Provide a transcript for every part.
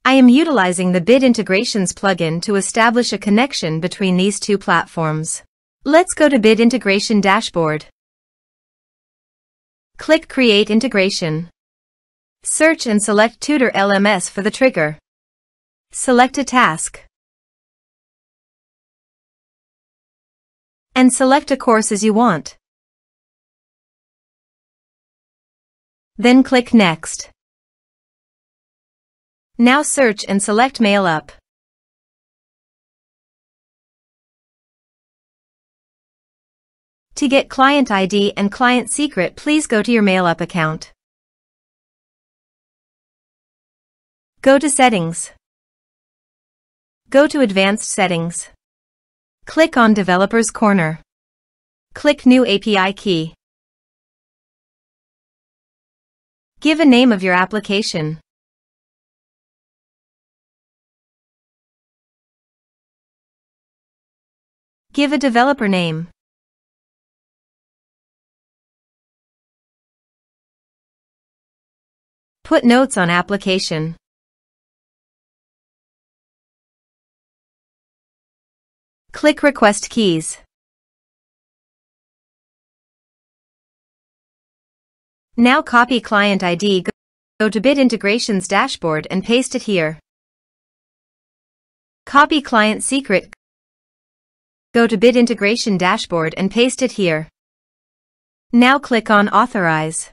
I am utilizing the Bit Integrations plugin to establish a connection between these two platforms. Let's go to Bit Integration Dashboard. Click Create Integration. Search and select Tutor LMS for the trigger. Select a task. And select a course as you want. Then click Next. Now search and select Mailup. To get client ID and client secret, please go to your Mailup account. Go to Settings. Go to Advanced Settings. Click on Developers Corner. Click New API Key. Give a name of your application. Give a developer name. Put notes on application. Click Request Keys. Now copy client ID, go to Bit Integrations Dashboard and paste it here. Copy client secret, go to Bit Integration Dashboard and paste it here. Now click on Authorize.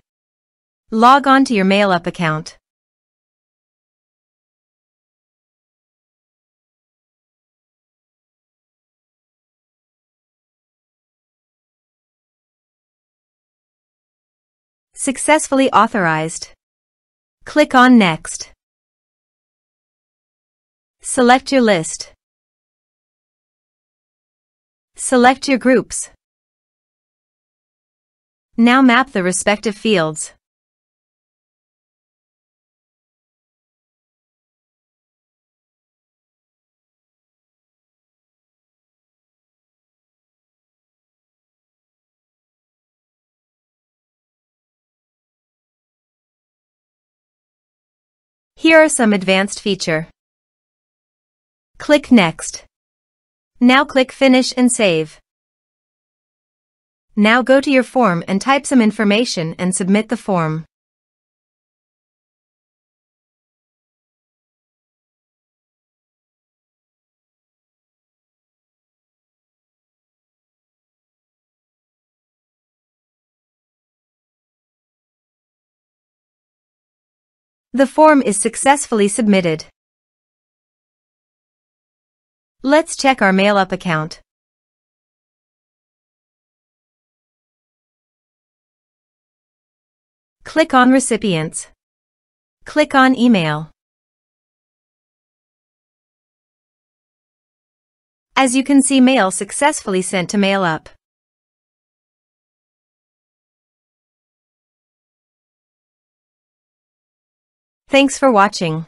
Log on to your Mailup account. Successfully authorized. Click on Next. Select your list. Select your groups. Now map the respective fields. Here are some advanced features. Click Next. Now click Finish and Save. Now go to your form and type some information and submit the form. The form is successfully submitted. Let's check our Mailup account. Click on Recipients. Click on Email. As you can see, mail successfully sent to Mailup. Thanks for watching.